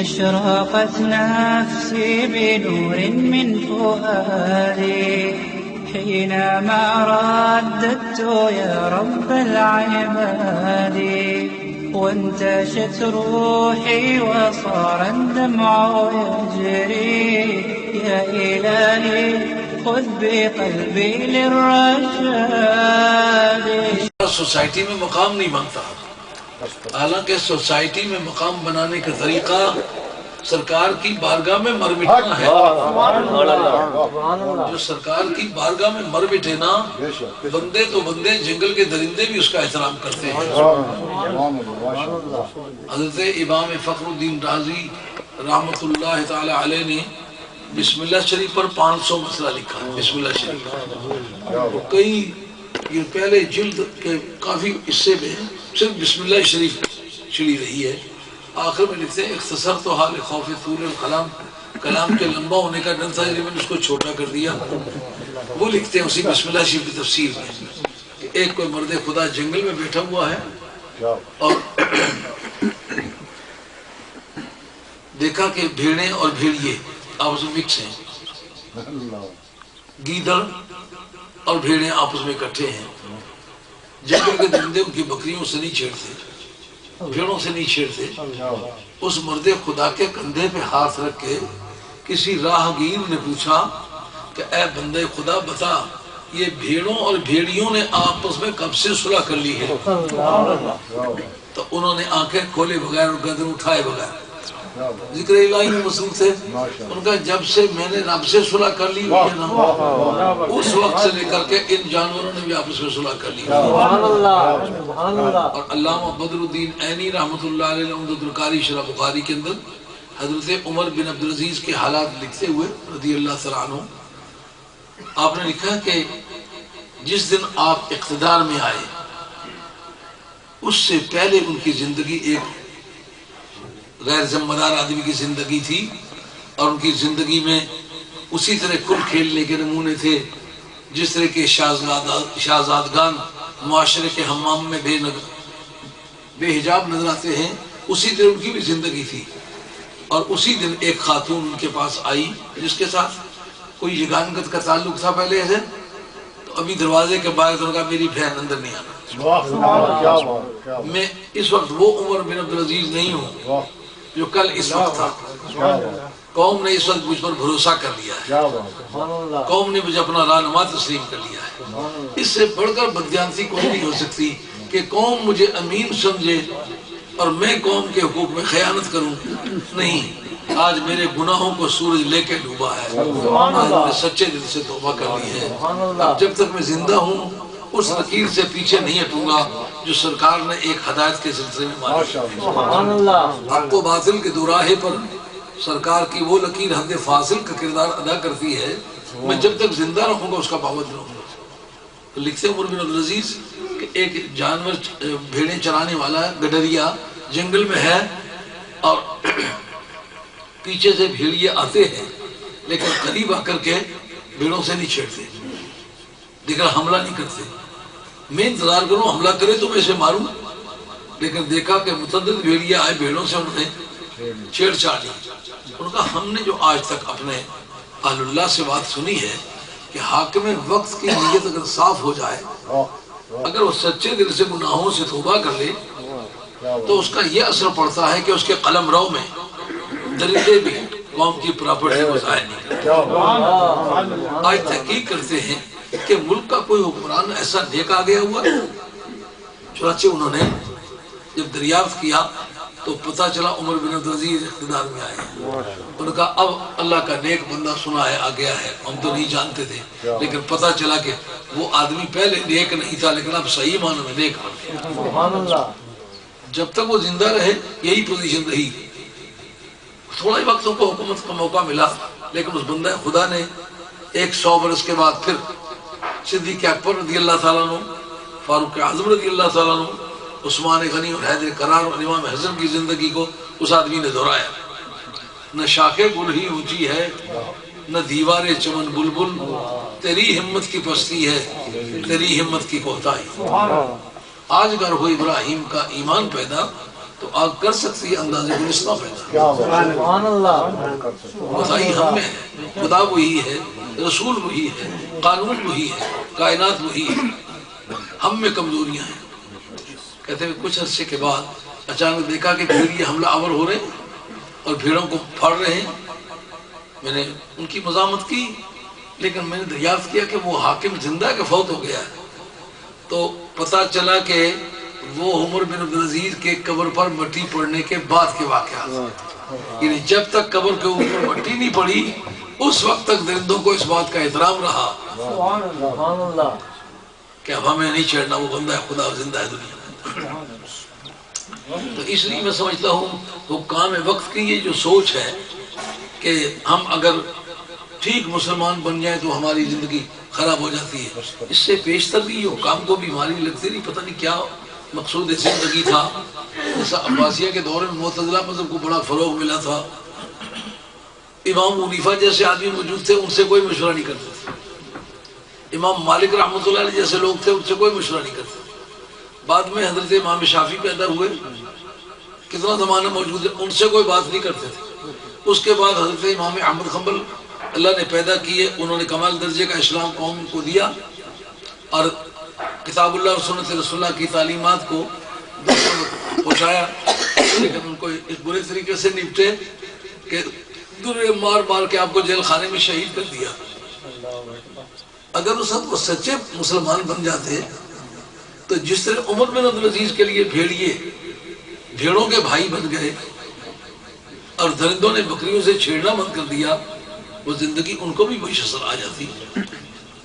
أشرقت نفسي بنور من فؤادي حينما رددت يا رب العباد وانتشت روحي وصار الدمع يجري يا إلهي خذ بقلبي للرشاد. سوسائٹی میں مقام نہیں مانگتا، حالانکہ سوسائٹی میں مقام بنانے کا طریقہ سرکار کی بارگاہ میں مر مٹنا ہے. جو سرکار کی بارگاہ میں مر مٹے نا، بندے تو بندے، جنگل کے درندے بھی اس کا احترام کرتے ہیں. حضرت امام فخر الدین رازی رحمت اللہ تعالی علیہ نے بسم اللہ شریف پر 500 مسئلہ لکھا ہے. بسم اللہ شریف کئی یہ پہلے جلد کے کافی حصے میں صرف بسم اللہ شریف چلی رہی ہے. آخر میں لکھتے ہیں اختصر تو حال خوف طول الکلام، کلام کے لمبا ہونے کا ڈر تھا میں نے اس کو چھوٹا کر دیا. وہ لکھتے ہیں اسی بسم اللہ شریف کی تفسیر میں کہ ایک کوئی مرد خدا جنگل میں بیٹھا ہوا ہے اور دیکھا کہ بھیڑیں اور بھیڑیے آپس میں مکس ہیں، گیدڑ اور بھیڑیں آپس میں اکٹھے ہیں. جنگل کے درندے ان کی بکریوں سے نہیں چھیڑتے، بھیڑوں سے نہیں چھیڑتے. اس مرد خدا کے کندھے پہ ہاتھ رکھ کے کسی راہگیر نے پوچھا کہ اے بندے خدا بتا یہ بھیڑوں اور بھیڑیوں نے آپس میں کب سے صلح کر لی ہے؟ تو انہوں نے آنکھیں کھولے بغیر اور گردن اٹھائے بغیر ذکر الہی میں مصروف تھے. ان کا جب سے میں نے رب سے صلح کر لی اس وقت سے لے کر کے ان جانوروں نے بھی آپس میں صلح کر لی. اور علامہ بدر الدین عینی رحمت اللہ علیہ عمدۃ القاری شرح بخاری کے اندر حضرت عمر بن عبدالعزیز کے حالات لکھتے ہوئے رضی اللہ تعالیٰ عنہ آپ نے لکھا کہ جس دن آپ اقتدار میں آئے اس سے پہلے ان کی زندگی ایک غیر ذمہ دار آدمی کی زندگی تھی اور ان کی زندگی میں اسی طرح کھل کھیلنے کے نمونے تھے جس طرح کے شہزادگان معاشرے کے حمام میں بے حجاب نظر آتے ہیں، اسی طرح ان کی بھی زندگی تھی. اور اسی دن ایک خاتون ان کے پاس آئی جس کے ساتھ کوئی یگانگت کا تعلق تھا پہلے سے. تو ابھی دروازے کے باہر تو کہا میری بہن اندر نہیں آنا، میں اس وقت وہ عمر بن عبدالعزیز نہیں ہوں جو کل اس وقت تھا. قوم نے اس وقت مجھ پر بھروسہ کر لیا ہے، قوم نے مجھے اپنا رہنما تسلیم کر لیا ہے. اس سے بڑھ کر بددیانتی کوئی نہیں ہو سکتی کہ قوم مجھے امین سمجھے اور میں قوم کے حقوق میں خیانت کروں. نہیں، آج میرے گناہوں کو سورج لے کے ڈوبا ہے، آج میں سچے دل سے توبہ کر لی ہے. اب جب تک میں زندہ ہوں اس لکیر سے پیچھے نہیں ہٹوں گا جو سرکار نے ایک ہدایت کے سلسلے میں مانی. حق و باطل کے دوراہے پر سرکار کی وہ لکیر حد فاصل کا کردار ادا کرتی ہے. میں جب تک زندہ رہوں گا اس کا پابند رہوں گا. لکھتے عمر بن عبدالعزیز کہ ایک جانور بھیڑیں چرانے والا گڈریا جنگل میں ہے اور پیچھے سے بھیڑیے آتے ہیں لیکن قریب آ کر کے بھیڑوں سے نہیں چھیڑتے، دیکھا حملہ نہیں کرتے. میں انتظار کروں حملہ کرے تو میں اسے ماروں، لیکن دیکھا کہ متعدد بھیڑیے آئے، بھیڑوں سے انہوں نے چھیڑ چھاڑ لی. ان کا ہم نے جو آج تک اپنے اہل اللہ سے بات سنی ہے کہ حاکم وقت کی نیت اگر صاف ہو جائے، اگر وہ سچے دل سے گناہوں سے توبہ کر لے تو اس کا یہ اثر پڑتا ہے کہ اس کے قلم رو میں درندے بھی قوم کی پراپرٹی کو ضائع نہیں کرتے. آج تحقیق کرتے ہیں کہ ملک کا کوئی حکمران ایسا نیک آ گیا ہوا. چنانچہ انہوں نے جب دریافت کیا تو پتہ چلا عمر بن عبدالعزیز اقتدار میں آئے. انہوں نے کہا اب اللہ کا نیک بندہ سنا ہے آ گیا ہے، ہم تو نہیں جانتے تھے لیکن پتہ چلا کہ وہ آدمی پہلے نیک نہیں تھا لیکن اب صحیح معنوں میں نیک بن گیا. جب تک وہ زندہ رہے یہی پوزیشن رہی. تھوڑا ہی وقت کو حکومت کا موقع ملا لیکن اس بندہ خدا نے 100 برس کے بعد پھر صدیق اکبر رضی اللہ تعالیٰ عنہ، فاروق اعظم رضی اللہ تعالیٰ عنہ، عثمان غنی اور حیدر کرار اور امام حسن کی زندگی کو اس آدمی نے دہرایا. نہ شاخ گل ہی اونچی ہے نہ دیوار چمن بلبل، تیری ہمت کی پستی ہے تیری ہمت کی کوتاہی. آج گر ہو ابراہیم کا ایمان پیدا تو آگ کر سکتی ہے اندازے گلستہ پیدا. سبحان اللہ. بھلائی ہم میں ہے، خدا وہی ہے، رسول وہی ہے، قانون وہی ہے، کائنات وہی ہے، ہم میں کمزوریاں ہیں. کہتے ہیں کچھ عرصے کے بعد اچانک دیکھا کہ بھیڑیے حملہ آور ہو رہے ہیں اور بھیڑوں کو پھاڑ رہے ہیں. میں نے ان کی مزاحمت کی، لیکن میں نے دریافت کیا کہ وہ حاکم زندہ ہے کہ فوت ہو گیا ہے. تو پتہ چلا کہ وہ عمر بن عبدالعزیز کے قبر پر مٹی پڑنے کے بعد کے واقعات، یعنی جب تک قبر کے اوپر مٹی نہیں پڑی اس وقت تک درندوں کو اس بات کا احترام رہا سبحان اللہ. کہ اب ہمیں نہیں چھیڑنا، وہ بندہ ہے خدا زندہ ہے دنیا میں. تو اس لیے میں سمجھتا ہوں حکام وقت کی یہ جو سوچ ہے کہ ہم اگر ٹھیک مسلمان بن جائیں تو ہماری زندگی خراب ہو جاتی ہے، اس سے پیشتر بھی حکام کو بیماری لگتی نہیں، پتہ نہیں کیا مقصود زندگی تھا. جیسا عباسیہ کے دور میں معتزلہ مذہب کو بڑا فروغ ملا تھا، امام حنیفہ جیسے آدمی موجود تھے ان سے کوئی مشورہ نہیں کرتے تھے. امام مالک رحمۃ اللہ علیہ جیسے لوگ تھے ان سے کوئی مشورہ نہیں کرتے. بعد میں حضرت امام شافعی پیدا ہوئے، کتنا زمانہ موجود ہے، ان سے کوئی بات نہیں کرتے تھے. اس کے بعد حضرت امام احمد حنبل اللہ نے پیدا کیے، انہوں نے کمال درجے کا اسلام قوم کو دیا اور کتاب اللہ اور سنت رسول اللہ کی تعلیمات کو پہنچایا. لیکن ان کو اس برے طریقے سے نپٹے کہ درے مار مار کے آپ کو جیل خانے میں شہید کر دیا. اگر اس وقت وہ سچے مسلمان بن جاتے تو جس طرح عمر بن عبدالعزیز کے لیے بھیڑیے بھیڑوں کے بھائی بن گئے اور درندوں نے بکریوں سے چھیڑنا بند کر دیا، وہ زندگی ان کو بھی میسر آ جاتی.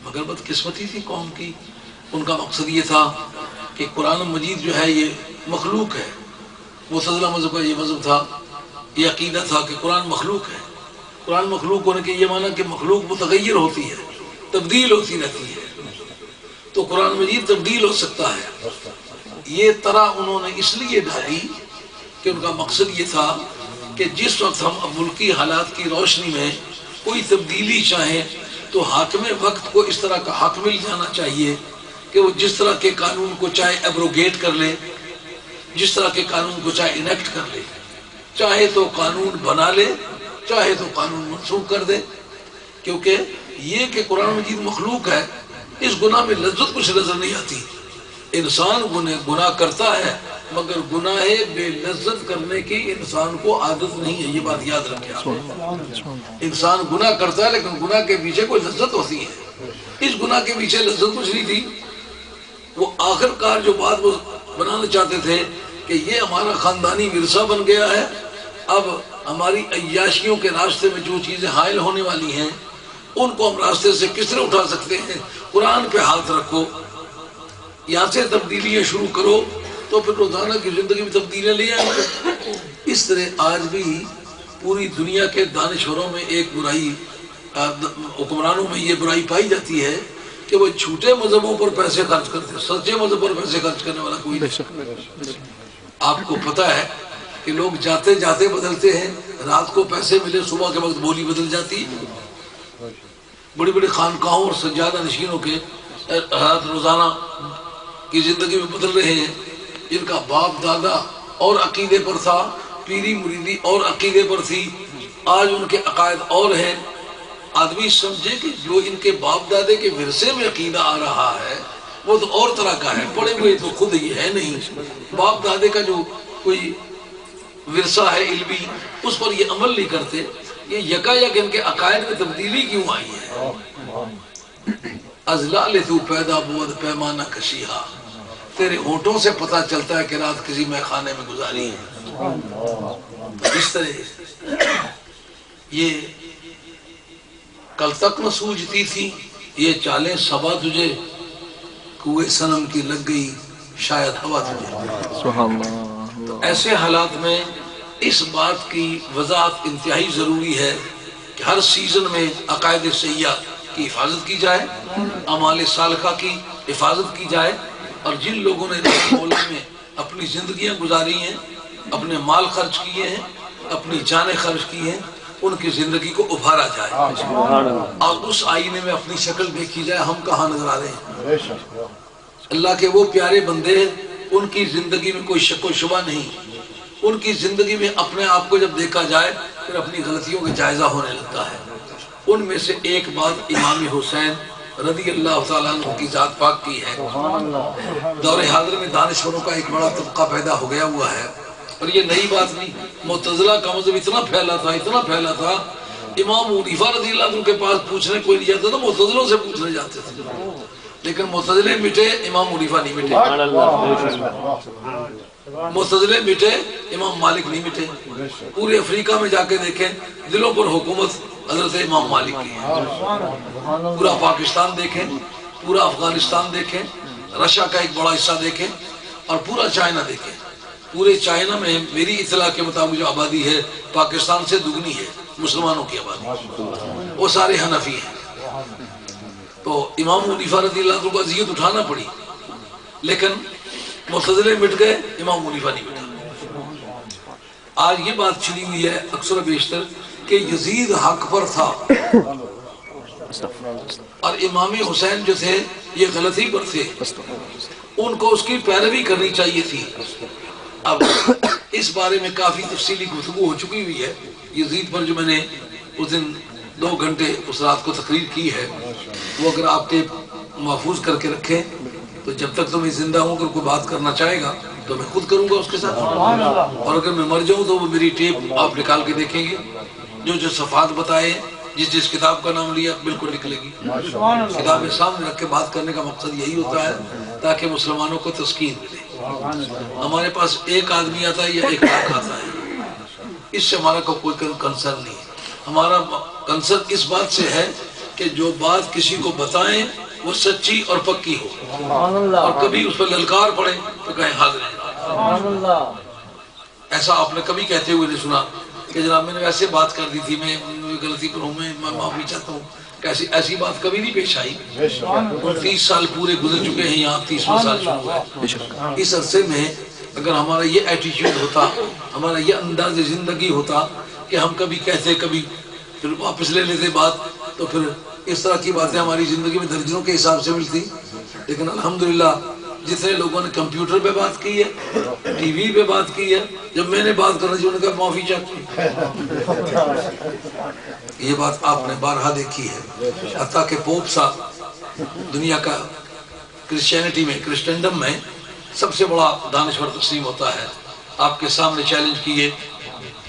مگر بدقسمتی تھی قوم کی. ان کا مقصد یہ تھا کہ قرآن مجید جو ہے یہ مخلوق ہے. معتزلہ مذہب کا یہ مذہب تھا، یہ عقیدہ تھا کہ قرآن مخلوق ہے. قرآن مخلوق ہونے کے یہ معنی کہ مخلوق متغیر ہوتی ہے، تبدیل ہوتی رہتی ہے، تو قرآن مجید تبدیل ہو سکتا ہے. یہ طرح انہوں نے اس لیے ڈالی کہ ان کا مقصد یہ تھا کہ جس وقت ہم ملکی حالات کی روشنی میں کوئی تبدیلی چاہیں تو حاکم وقت کو اس طرح کا حق مل جانا چاہیے کہ وہ جس طرح کے قانون کو چاہے ایبروگیٹ کر لے، جس طرح کے قانون کو چاہے انیکٹ کر لے، چاہے تو قانون بنا لے چاہے تو قانون منسوخ کر دے. کیونکہ یہ کہ قرآن مجید مخلوق ہے، اس گناہ میں لذت کچھ نظر نہیں آتی. انسان گناہ کرتا ہے مگر گناہ بے لذت کرنے کی انسان کو عادت نہیں ہے، یہ بات یاد رکھیں آپ. انسان گناہ کرتا ہے لیکن گناہ کے پیچھے کوئی لذت ہوتی ہے. اس گناہ کے پیچھے لذت کچھ نہیں تھی. وہ آخر کار جو بات وہ بنانا چاہتے تھے کہ یہ ہمارا خاندانی ورثہ بن گیا ہے، اب ہماری عیاشیوں کے راستے میں جو چیزیں حائل ہونے والی ہیں ان کو ہم راستے سے کس طرح اٹھا سکتے ہیں. قرآن پہ ہاتھ رکھو، یہاں سے تبدیلیاں شروع کرو تو پھر روزانہ کی زندگی میں تبدیلیاں لے آئیں گے. اس طرح آج بھی پوری دنیا کے دانشوروں میں ایک برائی، حکمرانوں میں یہ برائی پائی جاتی ہے کہ وہ جھوٹے مذہبوں پر پیسے خرچ کرتے ہیں، سچے مذہب پر پیسے خرچ کرنے والا کوئی نہیں. آپ کو پتہ ہے کہ لوگ جاتے جاتے بدلتے ہیں، رات کو پیسے ملے صبح کے وقت بولی بدل جاتی ہے. بڑی بڑی خانقاہوں اور سجادہ نشینوں کے حالات روزانہ کی زندگی میں بدل رہے ہیں. جن کا باپ دادا اور عقیدے پر تھا، پیری مریدی اور عقیدے پر تھی، آج ان کے عقائد اور ہیں. آدمی سمجھے کہ جو ان کے باپ دادے کے ورثے میں عقیدہ آ رہا ہے وہ تو اور طرح کا ہے، پڑے ہوئے تو خود ہی ہے نہیں. باپ دادے کا جو کوئی ورثہ ہے علمی اس پر یہ عمل نہیں کرتے. یہ یکا یک ان کے عقائد میں تبدیلی کیوں آئی ہے؟ ازلال تو پیدا بود پیمانہ کشیہا، تیرے ہونٹوں سے پتہ چلتا ہے کہ رات کسی میں خانے میں گزاری ہے. اس طرح یہ کل تک نہ سوجتی تھی یہ چالیں صبا تجھے، کوئے صنم کی لگ گئی شاید ہوا تجھے. سبحان اللہ. تو ایسے حالات میں اس بات کی وضاحت انتہائی ضروری ہے کہ ہر سیزن میں عقائد سیاح کی حفاظت کی جائے، اعمال صالحہ کی حفاظت کی جائے، اور جن لوگوں نے مولا میں اپنی زندگیاں گزاری ہیں، اپنے مال خرچ کیے ہیں، اپنی جانیں خرچ کی ہیں، ان کی زندگی کو ابھارا جائے اور اس آئینے میں اپنی شکل دیکھی جائے ہم کہاں نظر آ رہے ہیں. اللہ کے وہ پیارے بندے ان کی زندگی میں کوئی شک و شبہ نہیں ان کی زندگی میں اپنے آپ کو جب دیکھا جائے پھر اپنی غلطیوں کا جائزہ ہونے لگتا ہے۔ ان میں سے ایک بات امام حسین رضی اللہ تعالیٰ عنہ کی ذات پاک کی ہے۔ دور حاضر میں دانشوروں کا ایک بڑا طبقہ پیدا ہو گیا ہوا ہے، اور یہ نئی بات نہیں۔ معتزلہ کا مذہب اتنا پھیلا تھا، امام حنیفہ رضی اللہ عنہ کے پاس پوچھنے کوئی نہیں جاتا تھا، معتزلوں سے پوچھنے جاتے تھے، لیکن معتزلے مٹے، امام حنیفہ نہیں مٹے، معتزلے مٹے، امام مالک نہیں مٹے۔ پورے افریقہ میں جا کے دیکھیں، دلوں پر حکومت حضرت امام مالک کی ہے۔ پورا پاکستان دیکھیں، پورا افغانستان دیکھیں، رشیا کا ایک بڑا حصہ دیکھیں، اور پورا چائنا دیکھیں۔ پورے چائنا میں میری اطلاع کے مطابق جو آبادی ہے پاکستان سے دگنی ہے مسلمانوں کی آبادی، وہ سارے حنفی ہیں۔ تو امام حنیفہ رضی اللہ عنہ کو اذیت اٹھانا پڑی، لیکن معتزلے مٹ گئے، امام حنیفہ نہیں مٹا۔ آج یہ بات چلی ہوئی ہے اکثر بیشتر کہ یزید حق پر تھا اور امام حسین جو تھے یہ غلطی پر تھے، ان کو اس کی پیروی کرنی چاہیے تھی۔ اب اس بارے میں کافی تفصیلی گفتگو ہو چکی ہوئی ہے۔ یزید پر جو میں نے اس دن 2 گھنٹے اس رات کو تقریر کی ہے، وہ اگر آپ ٹیپ محفوظ کر کے رکھیں تو جب تک تو میں زندہ ہوں، اگر کوئی بات کرنا چاہے گا تو میں خود کروں گا اس کے ساتھ، اور اگر میں مر جاؤں تو وہ میری ٹیپ آپ نکال کے دیکھیں گے، جو صفحات بتائے، جس کتاب کا نام لیا بالکل نکلے گی۔ کتابیں سامنے رکھ کے بات کرنے کا مقصد یہی ہوتا ہے تاکہ مسلمانوں کو تسکین ملے۔ ہمارے پاس ایک آدمی آتا ہے یا 1 لاکھ آتا ہے، اس سے ہمارا کوئی کنسرن نہیں ہے۔ ہمارا کنسرن اس بات سے ہے کہ جو بات کسی کو بتائیں وہ سچی اور پکی ہو، اور کبھی اس پر للکار پڑے تو کہیں حاضر ہیں۔ ایسا آپ نے کبھی کہتے ہوئے نہیں سنا کہ جناب میں نے ویسے بات کر دی تھی، میں غلطی پر ہوں، میں معافی چاہتا ہوں۔ ایسی بات کبھی نہیں پیش آئی۔ 30 سال پورے گزر چکے ہیں، یہاں 30واں سال شروع ہے۔ اس عرصے میں اگر ہمارا یہ ایٹیچیوڈ ہوتا، ہمارا یہ انداز زندگی ہوتا کہ ہم کبھی کہتے کبھی پھر واپس لے لیتے بات، تو پھر اس طرح کی باتیں ہماری زندگی میں درجنوں کے حساب سے ملتی۔ لیکن الحمدللہ جتنے لوگوں نے کمپیوٹر پہ بات کی ہے، ٹی وی پہ بات کی ہے، جب میں نے بات کرنا چاہیے انہوں نے کہا معافی چاہتا ہوں۔ یہ بات آپ نے بارہا دیکھی ہے، حتیٰ کہ پوپ صاحب دنیا کا کرسچینٹی میں، کرسچنڈم میں سب سے بڑا دانشور تقسیم ہوتا ہے، آپ کے سامنے چیلنج کیے،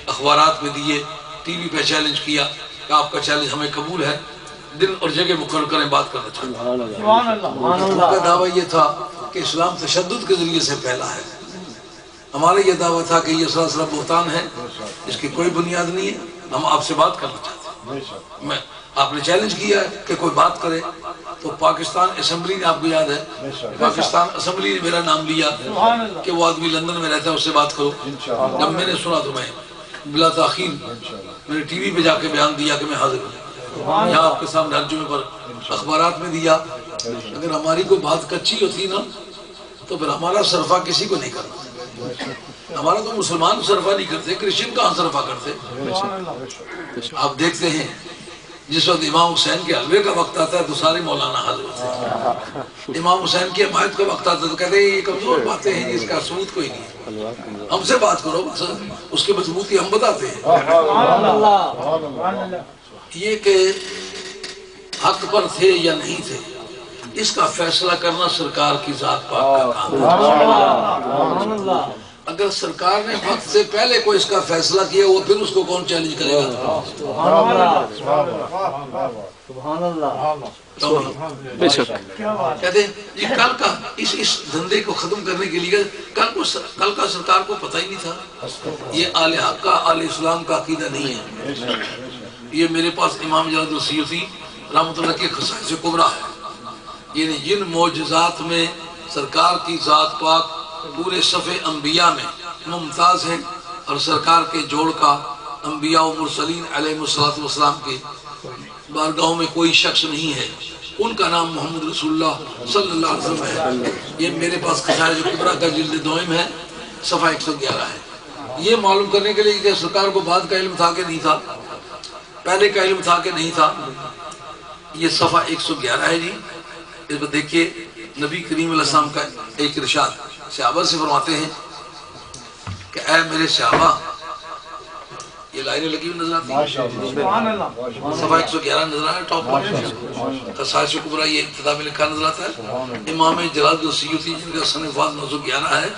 اخبارات میں دیے، ٹی وی پہ چیلنج کیا کہ آپ کا چیلنج ہمیں قبول ہے، دن اور جگہ مقرر کریں، بات کرنا چاہتے ہیں۔ ان کا دعویٰ یہ تھا کہ اسلام تشدد کے ذریعے سے پھیلا ہے، ہمارا یہ دعویٰ تھا کہ یہ سلسلہ بہتان ہے، اس کی کوئی بنیاد نہیں ہے، ہم آپ سے بات کرنا چاہتے ہیں۔ میں آپ نے چیلنج کیا ہے کہ کوئی بات کرے، تو پاکستان اسمبلی نے، آپ کو یاد ہے پاکستان اسمبلی نے میرا نام لیا کہ وہ آدمی لندن میں رہتا ہے، اس سے بات کرو۔ جب میں نے سنا تو میں بلا تاخیر میں نے ٹی وی پہ جا کے بیان دیا کہ میں حاضر ہوں، یہاں آپ کے سامنے ہر جمعے پر اخبارات میں دیا۔ اگر ہماری کوئی بات کچی ہوتی نا تو پھر ہمارا صرفہ کسی کو نہیں کرنا، ہمارا تو مسلمان صرفہ نہیں کرتے، کرسچن کہاں صرفہ کرتے۔ آپ دیکھتے ہیں جس وقت امام حسین کے حلوے کا وقت آتا ہے تو سارے مولانا حاضر ہوتے ہیں، امام حسین کی حمایت کا وقت آتا ہے تو کہتے ہیں یہ کمزور باتیں ہیں، اس کا ثبوت کوئی نہیں ہے، ہم سے بات کرو، بس اس کے مضبوطی ہم بتاتے ہیں۔ یہ کہ حق پر تھے یا نہیں تھے، اس کا فیصلہ کرنا سرکار کی ذات پاک کا کام ہے۔ اگر سرکار نے وقت سے پہلے کوئی اس کا فیصلہ کیا وہ پھر اس کو کون چیلنج کرے گا؟ کہتے ہیں جی کل کا اس دھندے کو ختم کرنے کے لیے کل کا سرکار کو پتہ ہی نہیں تھا، یہ آل حق کا، آل اسلام کا عقیدہ نہیں ہے۔ یہ میرے پاس امام جلال السیوطی رحمۃ اللہ کی خصائص کبریٰ ہے، یعنی جن معجزات میں سرکار کی ذات پاک پورے صف انبیاء میں ممتاز ہیں، اور سرکار کے جوڑ کا انبیاء و مرسلین علیہ السلام کے بارگاہوں میں کوئی شخص نہیں ہے، ان کا نام محمد رسول اللہ صلی اللہ علیہ وسلم ہے۔ یہ میرے پاس خصائص کبریٰ کا جلد دوئم ہے، صفحہ 111 ہے۔ یہ معلوم کرنے کے لیے کہ سرکار کو بعد کا علم تھا کہ نہیں تھا، پہلے کا علم تھا کہ نہیں تھا، یہ صفحہ 111 ہے جی۔ اس پر دیکھیے نبی کریم علیہ السلام کا ایک ارشاد صحابہ سے فرماتے ہیں کہ اے میرے صحابہ، یہ لائنیں لگی ہوئی نظر آتی ہیں، صفحہ 111 نظر آیا ٹاپ پر، خصائص کبریٰ یہ ابتدا میں لکھا نظر آتا ہے۔ امام جلال السیوطی جن کا صنفات 911 ہے،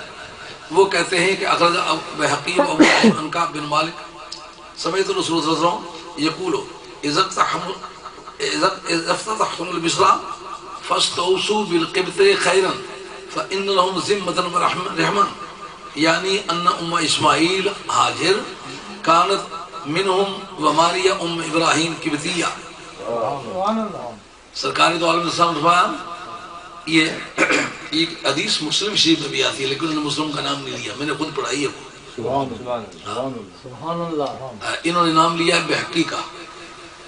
وہ کہتے ہیں کہ اخرج بحقی و ابو عن کعب بن مالک سمعت رسول صلی اللہ علیہ وسلم یقول اذا افتتحتم البصرى فاستوصوا بالقبط خيرا فإن لهم ذمة ورحمة، یعنی ان ام اسماعیل حاجر کانت منہم وماریہ ام ابراہیم قبطیہ۔ سرکار دو عالم السلام فرمایا، یہ ایک حدیث مسلم شریف میں بھی آتی ہے لیکن انہوں نے مسلم کا نام نہیں لیا، میں نے خود پڑھائی ہے وہ، سبحان اللہ، انہوں نے نام لیا ہے بحقی کا۔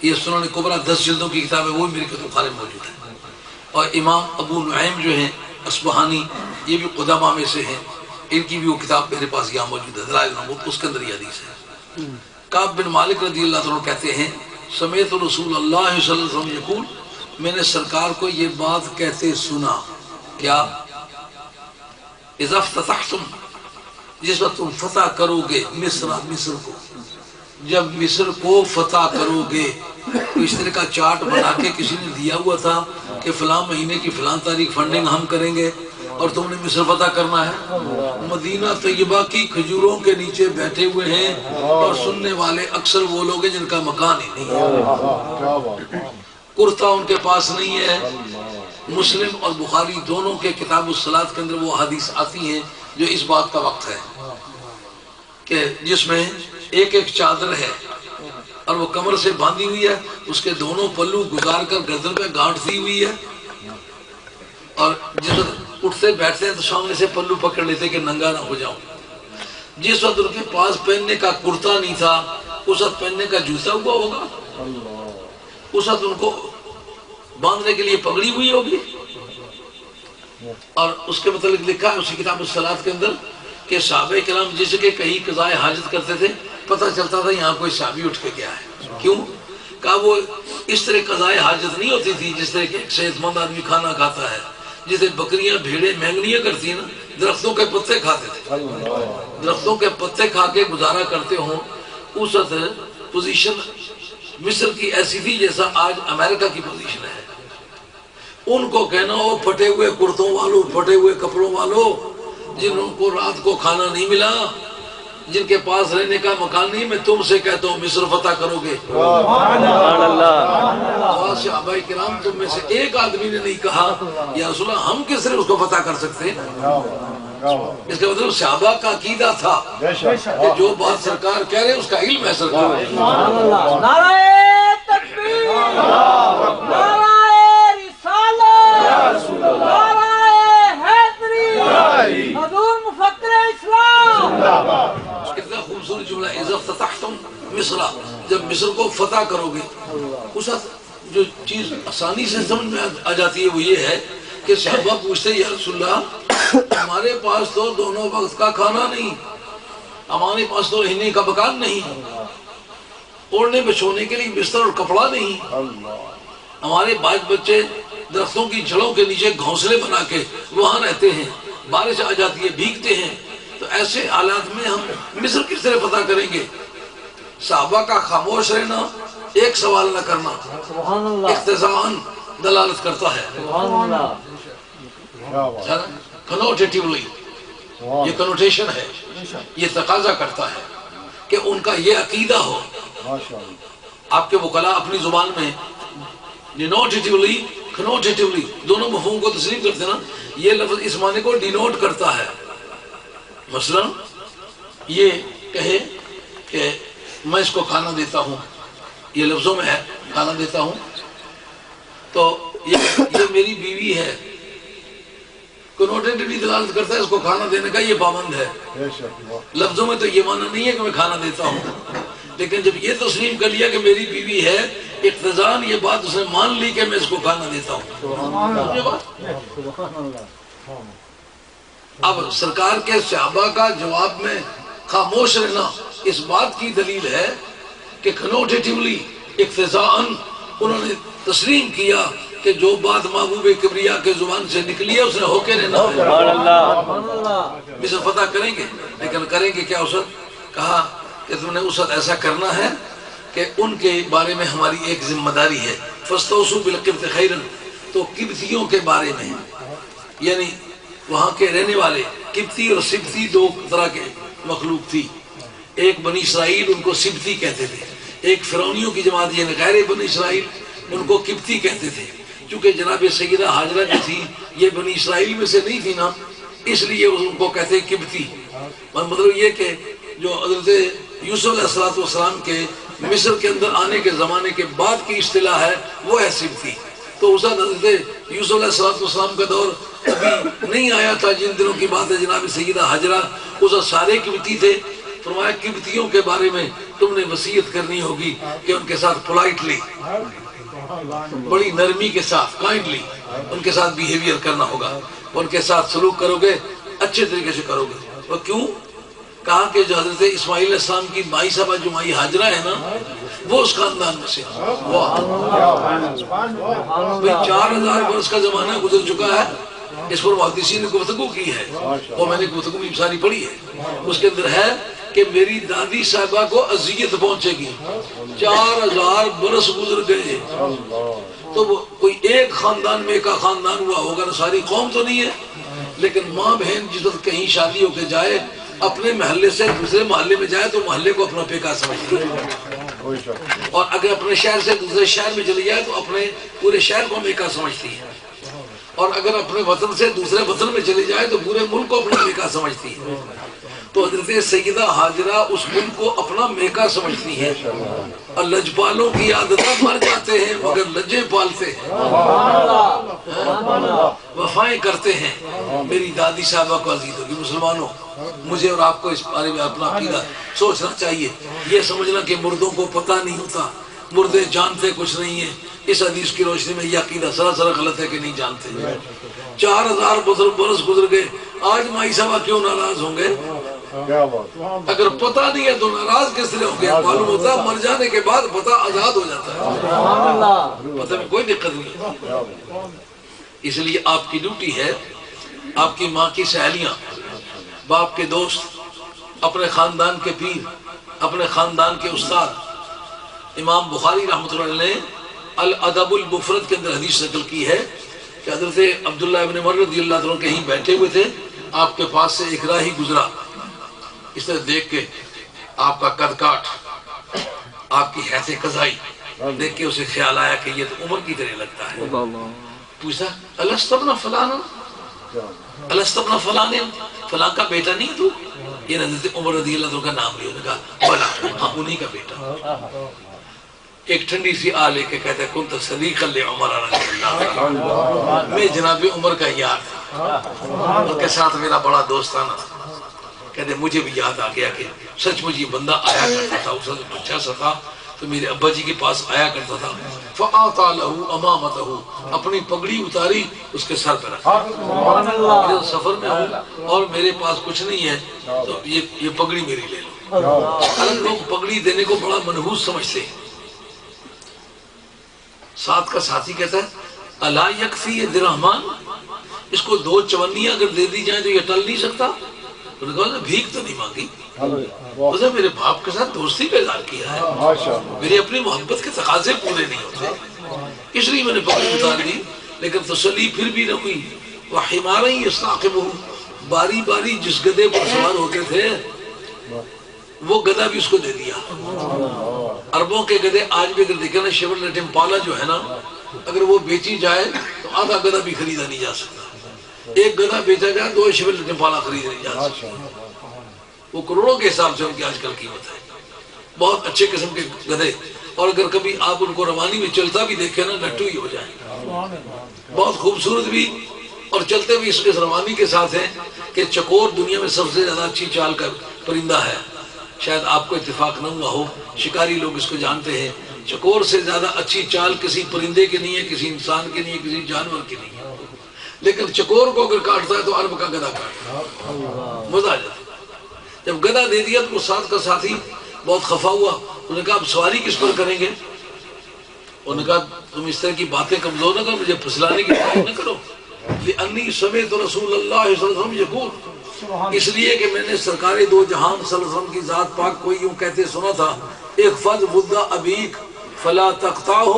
یہ سنن کبریٰ 10 جلدوں کی کتاب ہے، وہ بھی میرے کتب خانے موجود ہے۔ اور امام ابو نعیم جو ہیں اصبہانی، یہ بھی قدامہ میں سے ہیں، ان کی بھی وہ کتاب میرے پاس یہاں موجود ہے، دلائل النبوت، اس کے اندر یہ حدیث ہے۔ کعب بن مالک رضی اللہ عنہ کہتے ہیں سمیت رسول اللہ صلی اللہ علیہ وسلم یقول، میں نے سرکار کو یہ بات کہتے سنا، کیا؟ اذا افتتحتم، جس وقت تم فتح کرو گے مصر کو، جب مصر کو فتح کرو گے، تو اس طرح کا چارٹ بنا کے کسی نے دیا ہوا تھا کہ فلاں مہینے کی فلاں تاریخ فنڈنگ ہم کریں گے اور تم نے مصر فتح کرنا ہے۔ مدینہ طیبہ کی کھجوروں کے نیچے بیٹھے ہوئے ہیں اور سننے والے اکثر وہ لوگ ہیں جن کا مکان ہی نہیں ہے، کرتا ان کے پاس نہیں ہے۔ مسلم اور بخاری دونوں کے کتاب الصلاۃ کے اندر وہ حدیث آتی ہیں جو اس بات کا وقت ہے کہ جس میں ایک ایک چادر ہے اور وہ کمر سے باندھی ہوئی ہے، اس کے دونوں پلو گزار کر گردن پہ گانٹھ دی ہوئی ہے، اور جس وقت اٹھتے بیٹھتے ہیں تو سامنے سے پلو پکڑ لیتے کہ ننگا نہ ہو جاؤں۔ جس وقت ان کے پاس پہننے کا کرتا نہیں تھا، اس وقت پہننے کا جوتا ہوا ہوگا، اس وقت ان کو باندھنے کے لیے پگڑی ہوئی ہوگی، اور اس کے متعلق لکھا ہے اسی کتاب الصلاۃ کے اندر کہ صحابہ کرام جس کے کہیں قضاء حاجت کرتے تھے، پتہ چلتا تھا یہاں کوئی صحابی اٹھ کے گیا ہے۔ کیوں؟ کہا وہ اس طرح قضاء حاجت نہیں ہوتی تھی جس طرح کہ ایک صحت مند آدمی کھانا کھاتا ہے، جسے بکریاں بھیڑیں مہنگنیاں کرتی ہیں نا، درختوں کے پتے کھاتے تھے، درختوں کے پتے کھا کے گزارا کرتے ہوں۔ اس وقت پوزیشن مصر کی ایسی تھی جیسا آج امریکہ کی پوزیشن ہے۔ ان کو کہنا ہو پھٹے ہوئے کرتوں والوں، پھٹے ہوئے کپڑوں والوں، جن کو رات کو کھانا نہیں ملا، جن کے پاس رہنے کا مکان نہیں، میں تم سے کہتا ہوں مصر فتح کرو گے۔ سبحان اللہ، صحابہ کرام تم میں سے ایک آدمی نے نہیں کہا یا رسول اللہ ہم کس طرح اس کو فتح کر سکتے ہیں؟ اس کا مطلب صحابہ کا عقیدہ تھا کہ جو بات سرکار کہہ رہے ہیں اس کا علم ہے سرکار۔ سبحان اللہ، نعرہ تکبیر، نعرہ رسالت، نعرہ حیدری، حضور مفکر اسلام۔ کتنا خوبصورت جملہ، اذا افتتحتم مصر، جب مصر کو فتح کرو گے۔ اس وقت جو چیز آسانی سے سمجھ میں آ جاتی ہے وہ یہ ہے کہ صحابہ پوچھتے یا رسول اللہ ہمارے پاس تو دونوں وقت کا کھانا نہیں، ہمارے پاس تو رہنے کا مکان نہیں، اوڑھنے بچھونے کے لیے بستر اور کپڑا نہیں، ہمارے بچے درختوں کی جڑوں کے نیچے گھونسلے بنا کے وہاں رہتے ہیں، بارش آ جاتی ہے بھیگتے ہیں، تو ایسے حالات میں ہم مصر کس طرح فتح کریں گے؟ صحابہ کا خاموش رہنا، ایک سوال نہ کرنا، سبحان اللہ، اقتضاءً دلالت کرتا ہے، سبحان اللہ، کنوٹیٹیولی، یہ کنوٹیشن ہے، یہ تقاضا کرتا ہے کہ ان کا یہ عقیدہ ہو۔ آپ کے وکلاء اپنی زبان میں ڈینوٹیٹیولی، کنوٹیٹیولی دونوں مفہوم کو تسلیم کرتے نا، یہ لفظ اس معنی کو ڈینوٹ کرتا ہے۔ مثلا یہ کہے کہ میں اس کو کھانا دیتا ہوں، یہ لفظوں میں ہے کھانا دیتا ہوں، تو یہ میری بیوی ہے، کنوٹیٹیولی دلالت کرتا ہے اس کو کھانا دینے کا، یہ پابند ہے۔ لفظوں میں تو یہ معنی نہیں ہے کہ میں کھانا دیتا ہوں، لیکن جب یہ تسلیم کر لیا کہ میری بیوی ہے، اقتضاً یہ بات اس نے مان لی کہ میں اس کو کھانا دیتا ہوں۔ اب سرکار کے صحابہ کا جواب میں خاموش رہنا اس بات کی دلیل ہے کہ کنوٹیٹیولی، اقتضاً انہوں نے تسلیم کیا کہ جو بات محبوب کبریا کے زبان سے نکلی ہے اس نے ہو کے رہنا ہے۔ مصر فتح کریں گے، لیکن کریں گے کیا؟ اس وقت کہا کہ تم نے اس وقت ایسا کرنا ہے کہ ان کے بارے میں ہماری ایک ذمہ داری ہے، فاستوصوا بالقبط خیرا، تو قبطیوں کے بارے میں، یعنی وہاں کے رہنے والے قبطی اور سبتی دو طرح کے مخلوق تھی، ایک بنی اسرائیل ان کو سبتی کہتے تھے، ایک فرعونیوں کی جماعت یعنی غیر بنی اسرائیل ان کو قبطی کہتے تھے۔ چونکہ جناب سیدہ ہاجرہ جو تھی یہ بنی اسرائیل میں سے نہیں تھی نا، اس لیے ان کو کہتے ہیں قبطی۔ مطلب یہ کہ جو حضرت یوسف علیہ السلام کے مصر کے اندر آنے کے زمانے کے بعد کی اصطلاح ہے وہ ہے سبتی۔ تو اس وقت حضرت یوسف علیہ السلام کا دور ابھی نہیں آیا تھا، جن دنوں کی بات ہے جناب سیدہ ہاجرہ اس وقت سارے قبطی تھے۔ فرمایا قبطیوں کے بارے میں تم نے وصیت کرنی ہوگی کہ ان کے ساتھ پولائٹلی، بڑی نرمی کے ساتھ، کائنڈلی ان کے ساتھ بیہیویئر کرنا ہوگا، ان کے ساتھ سلوک کرو گے اچھے طریقے سے کرو گے۔ اور کیوں؟ کہا کہ جو حضرت اسماعیل علیہ السلام کی مائی صاحبہ جو مائی ہاجرہ ہے نا وہ اس خاندان میں سے، بھئی 4000 برس کا زمانہ گزر چکا ہے، اس پر محدثین نے گفتگو کی ہے اور میں نے گفتگو بھی ساری پڑھی ہے۔ اس کے اندر ہے کہ میری دادی صاحبہ کو اذیت پہنچے گی، 4000 برس گزر گئے، تو وہ کوئی ایک خاندان میں کا خاندان ہوا ہوگا نا، ساری قوم تو نہیں ہے، لیکن ماں بہن جس وقت کہیں شادی ہو کے جائے اپنے محلے سے دوسرے محلے میں جائے تو محلے کو اپنا پیکا سمجھتی ہے، اور اگر اپنے شہر سے دوسرے شہر میں چلی جائے تو اپنے پورے شہر کو میکا سمجھتی ہے، اور اگر اپنے وطن سے دوسرے وطن میں چلی جائے تو پورے ملک کو اپنا میکا سمجھتی ہے۔ تو حضرت سیدہ ہاجرہ اس ملک کو اپنا میکا سمجھتی ہے، اور لجپالوں کی عادتیں مر جاتے ہیں مگر لجیں پالتے ہیں، وفائیں کرتے ہیں۔ میری دادی صاحبہ کو عزیز ہوگی۔ مسلمانوں، مجھے اور آپ کو اس بارے میں اپنا عقیدہ سوچنا چاہیے، یہ سمجھنا کہ مردوں کو پتہ نہیں ہوتا، مردے جانتے کچھ نہیں ہے، اس حدیث کی روشنی میں یہ عقیدہ سراسر غلط ہے کہ نہیں جانتے۔ 4000 برس گزر گئے، آج مائی صاحبہ کیوں ناراض ہوں گے؟ اگر پتہ نہیں ہے تو ناراض کس لیے ہوں گے؟ معلوم ہوتا ہے مر جانے کے بعد پتہ آزاد ہو جاتا ہے، پتہ میں کوئی دقت نہیں۔ اس لیے آپ کی ڈیوٹی ہے، آپ کی ماں کی سہیلیاں، باپ کے دوست، اپنے خاندان کے پیر، اپنے خاندان کے استاد۔ امام بخاری رحمۃ اللہ علیہ نے الادب المفرد کے اندر حدیث نقل کی ہے کہ حضرت عبداللہ ابن عمر رضی اللہ عنہ کہیں بیٹھے ہوئے تھے، آپ کے پاس سے ایک راہی گزرا، اس طرح دیکھ کے آپ کا قد کاٹ، آپ کی حیث قضائی دیکھ کے اسے خیال آیا کہ یہ تو عمر کی طرح لگتا ہے۔ پوچھا الست ابن فلانا، الست ابن فلانے، فلاں کا بیٹا نہیں تو؟ یہ حضرت عمر رضی اللہ عنہ کا نام لیا، انہوں نے کہا بلا، ہاں انہی کا بیٹا۔ ایک ٹھنڈی سی آ لے کے کہتا ہے کنت صدیقا لعمر رضی اللہ عنہ، میں جناب عمر کا یار تھا، ان کے ساتھ میرا بڑا دوستانہ تھا۔ کہتے مجھے بھی یاد آ گیا کہ سچ مجھے بندہ آیا کرتا تھا، اس وقت بچہ سا تھا تو میرے ابا جی کے پاس آیا کرتا تھا، فَآتَى لَهُ أَمَامَتَهُ، اپنی پگڑی اتاری اس کے سر پہ رکھا، میں سفر میں ہوں اور میرے پاس کچھ نہیں ہے تو یہ پگڑی میری لے لو۔ الگ لوگ پگڑی دینے کو بڑا منحوس سمجھتے ہیں۔ ساتھ کا ساتھی کہتا ہے الا یکفی درہمان، اس کو 2 چونیاں اگر دے دی جائیں تو یہ ٹل نہیں سکتا؟ انہوں نے کہا بھیک تو نہیں مانگی، اسے میرے باپ کے ساتھ دوستی کا اظہار کیا ہے، میری اپنی محبت کے تقاضے پورے نہیں ہوتے، اس لیے میں نے پکڑ اتار دی، لیکن تسلی پھر بھی نہ ہوئی۔ وَحِمَارًا يَسْتَعْقِبُهُ، باری باری جس گدے پر سوار ہوتے تھے وہ گدھا بھی اس کو دے دیا۔ عربوں کے گدھے آج بھی اگر دیکھیں نا، شیورلیٹ امپالا جو ہے نا، اگر وہ بیچی جائے تو آدھا گدھا بھی خریدا نہیں جا سکتا، ایک گدھا بیچا جائے 2 شیورلیٹ امپالا خرید نہیں جا سکتا، وہ کروڑوں کے حساب سے ان کی آج کل قیمت ہے، بہت اچھے قسم کے گدھے، اور اگر کبھی آپ ان کو روانی میں چلتا بھی دیکھیں نا لٹو ہی ہو جائیں، بہت خوبصورت بھی، اور چلتے بھی اس روانی کے ساتھ ہیں کہ چکور دنیا میں سب سے زیادہ اچھی چال کا پرندہ ہے، شاید آپ کو اتفاق نہ ہوا ہو، شکاری لوگ اس کو جانتے ہیں، چکور سے زیادہ اچھی چال کسی پرندے کی نہیں ہے، کسی انسان کی نہیں ہے، کسی جانور کی نہیں ہے، لیکن چکور کو اگر کاٹتا ہے تو عرب کا گدھا کاٹتا ہے، مزہ آ جاتا ہے۔ جب گدھا دے دیا تو ساتھ کا ساتھی بہت خفا ہوا، انہوں نے کہا اب سواری کس پر کریں گے؟ انہوں نے کہا تم اس طرح کی باتیں کمزور نہ کرو، مجھے پھسلانے کی بات نہ کرو، لِأَنِّي سَمِعْتُ رسول اللہ صلی اللہ علیہ وسلم یقول، اس لیے کہ میں نے سرکار دو جہان صلی اللہ علیہ وسلم کی ذات پاک کو یوں کہتے سنا تھا، احفظ ود ابیک فلا تقطعه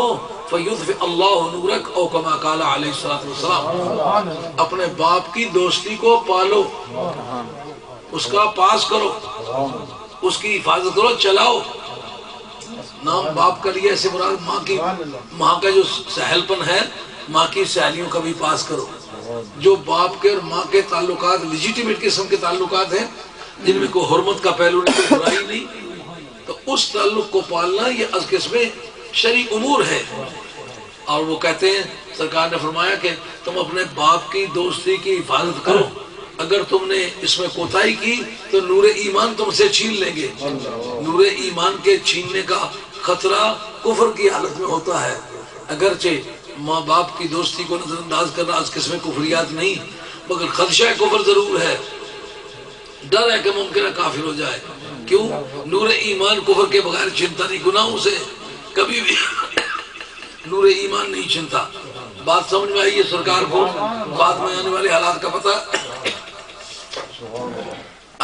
فیطفئ اللہ نورک، او کما قال علیہ الصلوۃ والسلام، اپنے باپ کی دوستی کو پالو، اس کا پاس کرو، اس کی حفاظت کرو، چلاؤ۔ نام باپ کا لیے ایسے مراد ماں کا جو سہل پن ہے، ماں کی سہیلیوں کا بھی پاس کرو۔ جو باپ کے اور ماں کے تعلقات لیجیٹیمیٹ قسم کے تعلقات ہیں جن میں کوئی حرمت کا پہلو نہیں، کوئی برائی نہیں، تو اس تعلق کو پالنا یہ از قسم شرعی امور ہے۔ اور وہ کہتے ہیں سرکار نے فرمایا کہ تم اپنے باپ کی دوستی کی حفاظت کرو، اگر تم نے اس میں کوتاہی کی تو نور ایمان تم سے چھین لیں گے۔ نور ایمان کے چھیننے کا خطرہ کفر کی حالت میں ہوتا ہے، اگرچہ ماں باپ کی دوستی کو نظر انداز کرنا از قسم کفریات نہیں، مگر خدشہ کفر ضرور ہے، ڈر ہے کہ ممکن ہے کافر ہو جائے۔ کیوں؟ نور ایمان کفر کے بغیر چھنتا نہیں، گناہوں سے کبھی بھی نور ایمان نہیں چھنتا۔ بات سمجھ میں آئی ہے سرکار کو بعد میں آنے والے حالات کا پتہ؟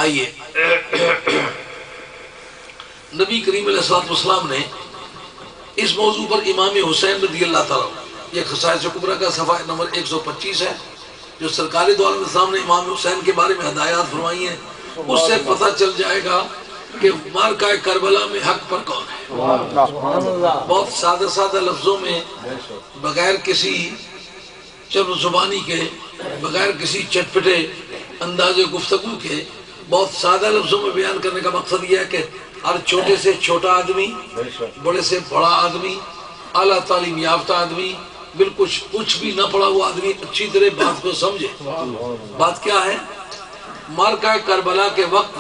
آئیے، نبی کریم علیہ الصلوۃ والسلام نے اس موضوع پر امام حسین رضی اللہ تعالیٰ، یہ خصائص کبریٰ کا صفحہ نمبر 125 ہے، جو سرکاری دو عالم اسلام نے امام حسین کے بارے میں ہدایات فرمائی ہیں، اس سے پتہ چل جائے گا کہ مارکہ کربلا میں حق پر کون ہے۔ بہت سادہ سادہ لفظوں میں، بغیر کسی چرب زبانی کے، بغیر کسی چٹپٹے انداز گفتگو کے، بہت سادہ لفظوں میں بیان کرنے کا مقصد یہ ہے کہ ہر چھوٹے سے چھوٹا آدمی، بڑے سے بڑا آدمی، اعلیٰ تعلیم یافتہ آدمی، بالکل کچھ بھی نہ پڑھا ہوا آدمی اچھی طرح بات کو سمجھے۔ بات کیا ہے؟ مارکہ کربلا کے وقت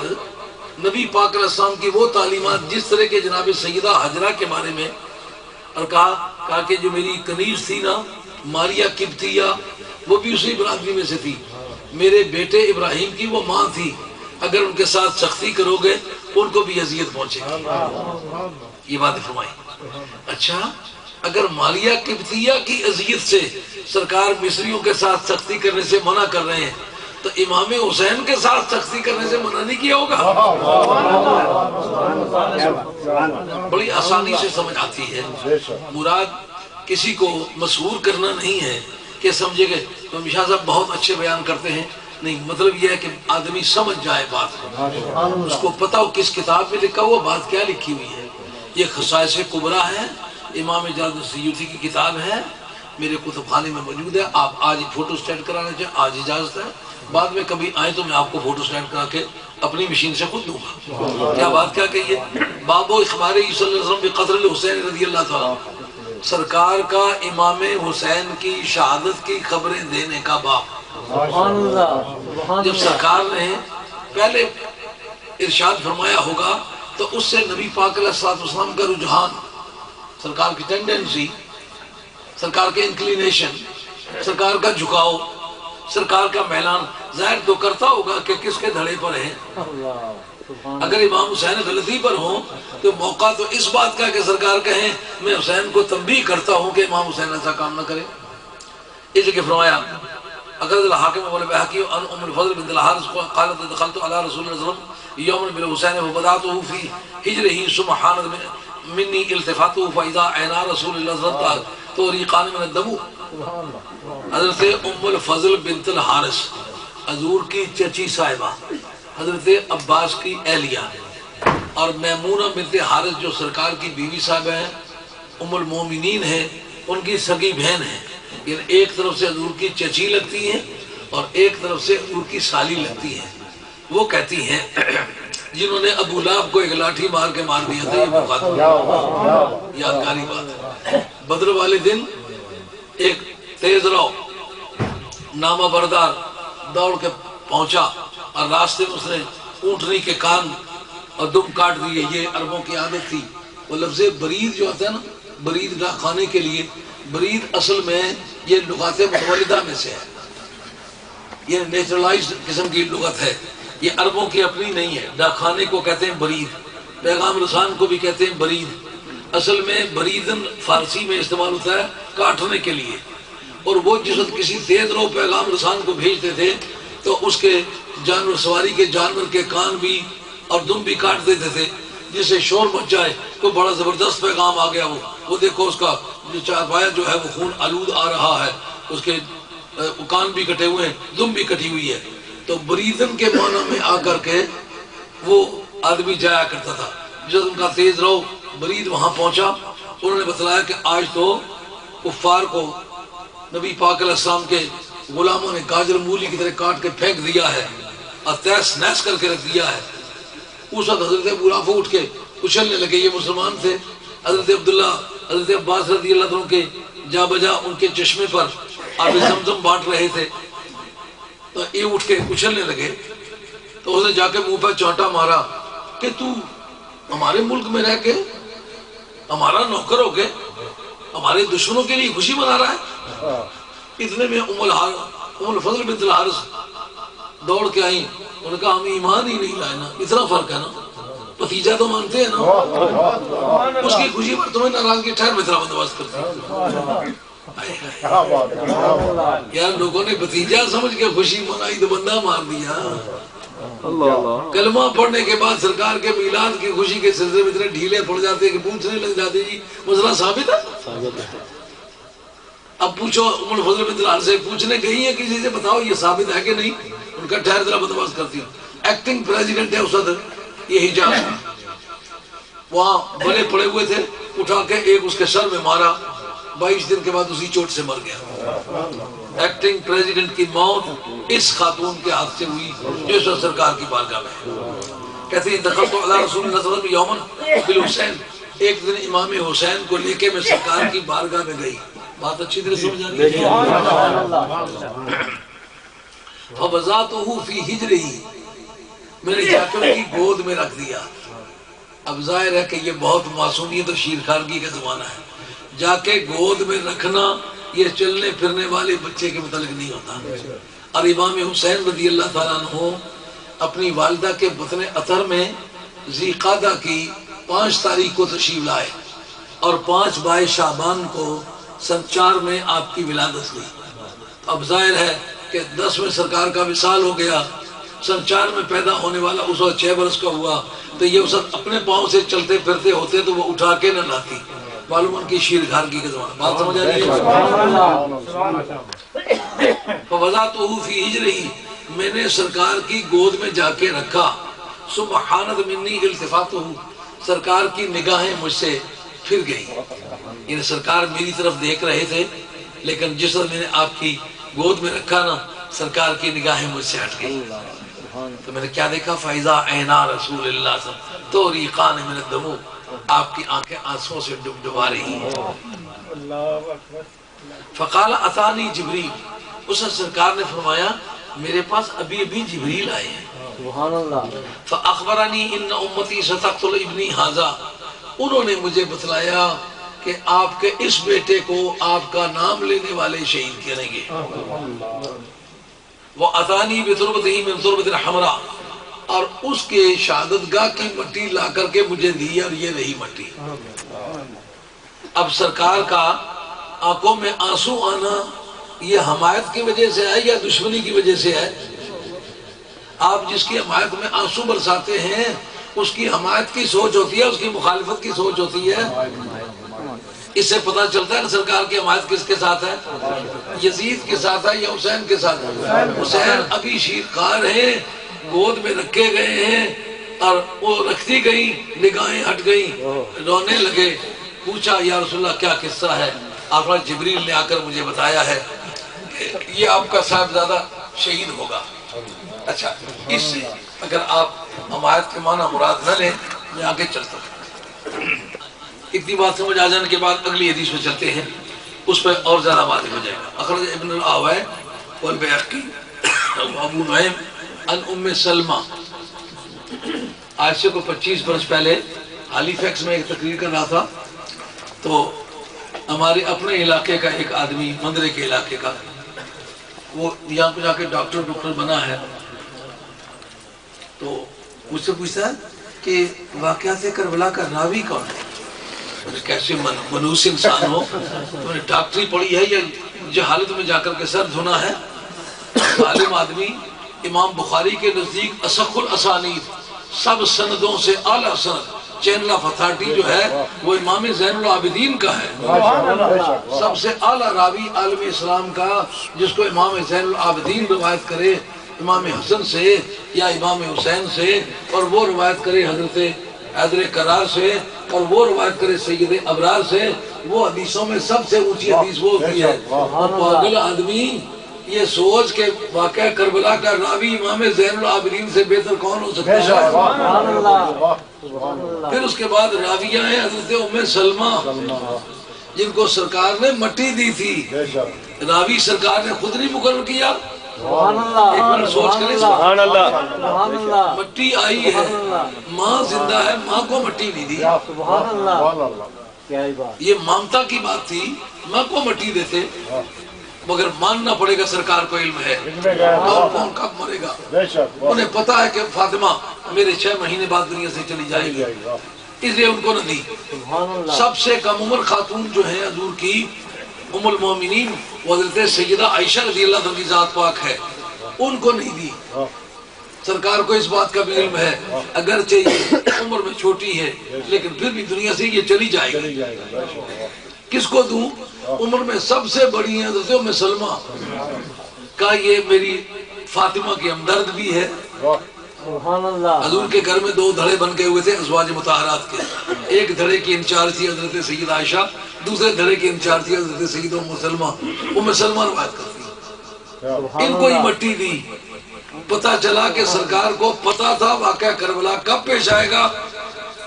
نبی پاک علیہ السلام کی وہ تعلیمات، جس طرح کے جناب سیدہ حجرہ کے بارے میں، اور کہا کہ جو میری کنیز تھی نا ماریہ قبطیہ، وہ بھی اسی برادری میں سے تھی، میرے بیٹے ابراہیم کی وہ ماں تھی، اگر ان کے ساتھ سختی کرو گے ان کو بھی اذیت پہنچے گی، یہ بات فرمائی۔ اچھا، اگر ماریہ قبطیہ کی اذیت سے سرکار مصریوں کے ساتھ سختی کرنے سے منع کر رہے ہیں، تو امام حسین کے ساتھ سختی کرنے سے منع نہیں کیا ہوگا؟ بڑی آسانی سے سمجھ آتی ہے۔ مراد کسی کو مسحور کرنا نہیں ہے کہ سمجھے گے تو شاہ صاحب بہت اچھے بیان کرتے ہیں، نہیں، مطلب یہ ہے کہ آدمی سمجھ جائے بات کو، اس کو پتہ ہو کس کتاب میں لکھا ہوا بات کیا لکھی ہوئی ہے۔ یہ خصائص کبریٰ ہے، امام جلال السیوطی کی کتاب ہے، میرے کتب خانے میں موجود ہے۔ آپ آج فوٹو سٹیٹ کرانا چاہیں، آج اجازت ہے، بعد میں کبھی آئیں تو میں آپ کو فوٹو سٹیٹ کرا کے اپنی مشین سے خود دوں گا۔ کیا بات کیا کہی ہے؟ باب و اخبار صلی اللہ علیہ وسلم بقتل الحسین رضی اللہ تعالیٰ، سرکار کا امام حسین کی شہادت کی خبریں دینے کا باب۔ جب سرکار نے پہلے ارشاد فرمایا ہوگا تو اس سے نبی پاک علیہ الصلوۃ والسلام کا رجحان، سرکار کی ٹینڈنسی، سرکار کے انکلینیشن، سرکار کا جھکاؤ، سرکار کا میلان ظاہر تو کرتا ہوگا کہ کس کے دھڑے پر ہیں۔ اگر امام حسین غلطی پر ہوں تو موقع تو اس بات کا کہ سرکار کہیں میں حسین کو تنبیہ کرتا ہوں کہ امام حسین ایسا کام نہ کرے۔ اس لیے فرمایا اگر الحاکم والبیہقی عن ام الفضل بنت الحارث قالت دخلت علی رسول اللہ صلی اللہ علیہ وسلم یوما بالحسین وبدأته فی حجرہ ثم حانت منی التفاته فاذا عینا رسول اللہ صلی اللہ علیہ وسلم توریقان من الدم۔ حضرت ام الفضل بنت الحارث، حضور کی چچی صاحبہ، حضرت عباس کی اہلیہ، اور میمونہ بنت حارث جو سرکار کی بیوی صاحبہ ہیں، ام المومنین ہیں، ان کی سگی بہن ہیں، یعنی ایک طرف سے حضور کی چچی لگتی ہیں اور ایک طرف سے حضور کی سالی لگتی ہیں۔ وہ کہتی ہیں جنہوں نے ابو لہب کو ایک لاٹھی مار کے مار دیا تھا، یہ بات یادگاری بات ہے۔ بدر والے دن ایک تیز رو نامہ بردار دوڑ کے پہنچا اور راستے میں اس نے اونٹنی کے کان اور دم کاٹ دیے۔ یہ عربوں کی عادت تھی۔ وہ لفظ برید جو آتا ہے نا، برید ڈاک خانے کے لیے، برید اصل میں یہ لغات متولدہ میں سے ہے، یہ نیچرلائزڈ قسم کی لغت ہے، یہ عربوں کی اپنی نہیں ہے۔ ڈاک خانے کو کہتے ہیں برید، پیغام رسان کو بھی کہتے ہیں برید، اصل میں بریدن فارسی میں استعمال ہوتا ہے کاٹنے کے لیے، اور وہ جس وقت کسی تیز رو پیغام رسان کو بھیجتے تھے تو اس کے جانور سواری کے جانور کے کان بھی اور دم بھی کاٹ دیتے تھے، جس سے شور مچ جائے، کوئی بڑا زبردست پیغام آ گیا، وہ دیکھو اس کا چارپایا جو ہے وہ خون آلود آ رہا ہے، اس کے کان بھی کٹے ہوئے ہیں، دم بھی کٹی ہوئی ہے، تو بریدن کے معنی میں آ کر کے وہ آدمی جایا کرتا تھا۔ جب ان کا تیز رو برید وہاں پہنچا، انہوں نے بتلایا کہ آج تو کفار کو نبی پاک علیہ السلام کے غلاموں نے گاجر مولی کی طرح کاٹ کے پھینک دیا ہے اور تیس نیس کر کے رکھ دیا ہے۔ اس وقت حضرت ابو رافع اٹھ کے اچھلنے لگے، یہ مسلمان تھے، حضرت عبداللہ حضرت عباس رضی اللہ عنہ کے جا بجا ان کے چشمے پر آب زمزم بانٹ رہے تھے، تو یہ اٹھ کے اچھلنے لگے، تو اس نے جا کے منہ پہ چونٹا مارا کہ تو ہمارے ملک میں رہ کے ہمارا نوکر ہو کے ہمارے دشمنوں کے لیے خوشی منا رہا ہے۔ اتنے میں ام الفضل بنت الحارث دوڑ کے آئیں، انہوں نے کہا ہم ایمان ہی نہیں لائے نا، اتنا فرق ہے نا، بھتیجا تو مانتے ہیں نا، اس کی خوشی پر تمہیں ناراضگی ٹھہر میں تیرا بندوبست کرتی۔ یار لوگوں نے بھتیجا سمجھ کے خوشی منائی تو بندہ مار دیا۔ کلمہ پڑھنے کے بعد سرکار کے میلاد کی خوشی کے سلسلے میں اتنے ڈھیلے پڑ جاتے ہیں کہ پوچھنے لگ جاتے جی مسئلہ ثابت ہے؟ اب پوچھو ام الفضل بنت الحارث سے پوچھنے گئی ہیں کسی سے، بتاؤ یہ ثابت ہے کہ نہیں؟ ان کا ٹھہر ذرا بندوبست کرتی ہوں۔ ایکٹنگ پریزیڈنٹ ہے اس وقت یہ حجاز، وہاں بڑے پڑے ہوئے تھے، اٹھا کے ایک اس کے سر میں مارا، 22 دن کے بعد اسی چوٹ سے مر گیا۔ ایکٹنگ پریزیڈنٹ کی موت اس خاتون کے ہاتھ سے ہوئی جو اس وقت سرکار کی بارگاہ میں کہتے ہیں دخلت علی رسول اللہ صلی اللہ علیہ وسلم یومن بالحسین، ایک دن امام حسین کو لے کے میں سرکار کی بارگاہ میں گئی۔ بات اچھی طرح سمجھ آ رہی ہے؟ فوضعته فی حجرہ، میں نے جا کر ان کی گود میں رکھ دیا۔ اب ظاہر ہے کہ یہ بہت معصومیت اور شیرخوارگی کا زمانہ ہے، جا کے گود میں رکھنا یہ چلنے پھرنے والے بچے کے متعلق نہیں ہوتا۔ اور امام حسین رضی اللہ تعالیٰ عنہ اپنی والدہ کے بطن اطہر میں ذی قعدہ کی 5 تاریخ کو تشریف لائے اور 5 بائی شعبان کو سن 4 میں آپ کی ولادت ہوئی۔ اب ظاہر ہے کہ 10 میں سرکار کا وصال ہو گیا، سن 4 میں پیدا ہونے والا اس وقت 6 برس کا ہوا، تو یہ اس وقت اپنے پاؤں سے چلتے پھرتے ہوتے تو وہ اٹھا کے نہ لاتی۔ معلوم ان کی شیرخوارگی کا زمانہ، بات سمجھ آ رہی ہے؟ فوضعته فی حجرہ، میں نے سرکار کی گود میں جا کے رکھا۔ سبحانت منی التفاتہ، سرکار کی نگاہیں مجھ سے پھر گئی، یعنی سرکار میری طرف دیکھ رہے تھے، لیکن جس وقت میں نے آپ کی گود میں رکھا نا سرکار کی نگاہیں مجھ سے ہٹ گئی، تو میں نے کیا دیکھا؟ فَإِذَا عَيْنَا رَسُولِ اللَّهِ صلی اللہ علیہ وسلم تُرِيقَانِ مِنَ الدَّمُوع، آپ کی آنکھیں آنسوں سے ڈبا رہی ہیں۔ فقال اتانی جبریل، اس سرکار نے فرمایا میرے پاس ابھی ابھی جبریل آئے ہیں۔ سبحان اللہ۔ فاخبرنی ان امتی ستقتل ابنی ھذا، انہوں نے مجھے بتلایا کہ آپ کے اس بیٹے کو آپ کا نام لینے والے شہید کریں گے۔ واتانی بتربتہ من تربۃ حمراء، اور اس کے شہادت گاہ کی مٹی لا کر کے مجھے دی، اور یہ رہی مٹی۔ اب سرکار کا آنکھوں میں آنسو آنا یہ حمایت کی وجہ سے ہے یا دشمنی کی وجہ سے ہے؟ آپ جس کی حمایت میں آنسو برساتے ہیں اس کی حمایت کی سوچ ہوتی ہے، اس کی مخالفت کی سوچ ہوتی ہے۔ اس سے پتہ چلتا ہے کہ سرکار کی حمایت کس کے ساتھ ہے؟ یزید کے ساتھ ہے یا حسین کے ساتھ ہے؟ حسین ابھی شیرخوار ہیں، گود میں رکھے گئے ہیں، اور وہ رکھتی گئی، نگاہیں ہٹ گئی، رونے لگے۔ پوچھا یا رسول اللہ کیا قصہ ہے؟ آپ نے جبریل نے آ کر مجھے بتایا ہے کہ یہ آپ کا صاحبزادہ شہید ہوگا۔ اچھا، اس سے اگر آپ حمایت کے معنی مراد نہ لیں میں آگے چلتا ہوں۔ اتنی بات سمجھ آ جانے کے بعد اگلی حدیث میں چلتے ہیں، اس پہ اور زیادہ واضح ہو جائے گا۔ اخرج ابن الاوائے والبیہقی وابو نعیم ان ام سلمہ، آج سے کو 25 برس پہلے ہالی فیکس میں ایک تقریر کر رہا تھا، تو ہمارے اپنے علاقے کا ایک آدمی، مندرے کے علاقے کا، وہ یہاں پہ جا کے ڈاکٹر بنا ہے، تو مجھ سے پوچھتا ہے کہ واقعات کربلا کا راوی کون ہے؟ کیسے منوس انسان ہو، تم نے ڈاکٹری پڑھی ہے یا جہالت میں جا کر کے سر دھونا ہے؟ عالم آدمی امام بخاری کے نزدیک اصح الاسانید، سب سندوں سے اعلیٰ سند، چینل آف اتھارٹی جو ہے وہ امام زین العابدین کا ہے، سب سے اعلیٰ راوی عالم اسلام کا، جس کو امام زین العابدین روایت کرے امام حسن سے یا امام حسین سے، اور وہ روایت کرے حضرت حیدر کرار سے، اور وہ روایت کرے سید ابرار سے، وہ حدیثوں میں سب سے اونچی حدیث وہ ہوتی ہے۔ پاگل آدمی یہ سوچ کے واقعہ کربلا کا راوی امام زین العابدین سے بہتر کون ہو سکتا ہے؟ پھر اس کے بعد راویہ ہیں حضرت ام سلمہ، جن کو سرکار نے مٹی دی تھی، راوی سرکار نے خود نہیں مقرر کیا۔ ایک منٹ سوچ کریں، سبحان اللہ، مٹی آئی ہے، ماں زندہ ہے، ماں کو مٹی نہیں دی، یہ مامتا کی بات تھی، ماں کو مٹی دیتے، مگر ماننا پڑے گا سرکار کو علم ہے کون کب مرے گا، انہیں پتا ہے کہ فاطمہ میرے 6 مہینے بعد دنیا سے چلی جائے گی، اس لیے ان کو نہ دی۔ سب سے کم عمر خاتون جو ہے حضور کی ام المومنین وہ حضرت سیدہ عائشہ رضی اللہ عنہا کی ذات پاک ہے، ان کو نہیں دی۔ سرکار کو اس بات کا بھی علم ہے، اگرچہ یہ عمر میں چھوٹی ہے لیکن پھر بھی دنیا سے یہ چلی جائے گی۔ کس کو دوں؟ عمر میں سب سے بڑی ہیں حضرت ام سلمہ کا، یہ میری فاطمہ کی ہمدرد بھی ہے۔ حضور کے گھر میں 2 دھڑے بن گئے ہوئے تھے ازواج مطہرات کے، ایک دھڑے کی انچارج تھی حضرت سیدہ عائشہ، دوسرے دھڑے کی انچارج تھی حضرت سیدہ ام سلمہ۔ ام سلمہ روایت کرتی، ان کو ہی مٹی دی۔ پتا چلا کہ سرکار کو پتا تھا واقعہ کربلا کب پیش آئے گا،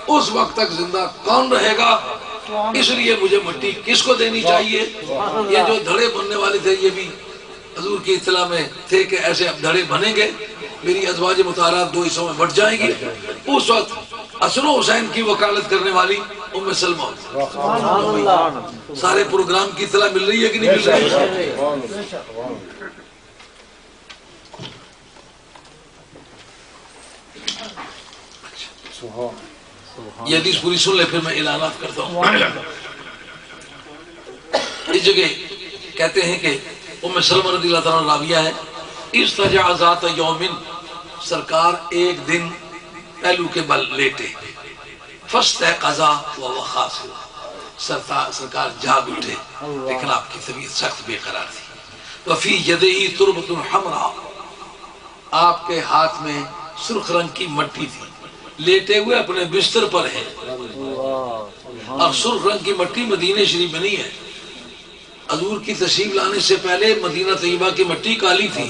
اس وقت تک زندہ کون رہے گا، اس لیے مجھے مٹی کس کو دینی چاہیے۔ یہ جو دھڑے بننے والے تھے یہ بھی حضور کی اطلاع میں تھے کہ ایسے اب دھڑے بنیں گے، میری ازواج مطہرات 2 حصوں میں بٹ جائیں گی۔ اس وقت حسن و حسین کی وکالت کرنے والی ام سلمہ، سارے پروگرام کی اطلاع مل رہی ہے کہ نہیں مل رہی ہے؟ یہ حدیث پوری سن لے پھر میں اعلانات کرتا ہوں۔ اس جگہ کہتے ہیں کہ ام سلمہ رضی اللہ تعالیٰ راویہ ہے، استجع ذات یومن، سرکار ایک دن پہلو کے بل لیٹے، فاستيقظ وهو خاسر، سرکار جاگ اٹھے لیکن آپ کی طبیعت سخت بے قرار تھی۔ وفی یدیہ تربۃ حمراء، آپ کے ہاتھ میں سرخ رنگ کی مٹی تھی، لیٹے ہوئے اپنے بستر پر ہیں، اور سرخ رنگ کی مٹی مدینہ شریف میں نہیں ہے، حضور کی تشریف لانے سے پہلے مدینہ طیبہ کی مٹی کالی تھی،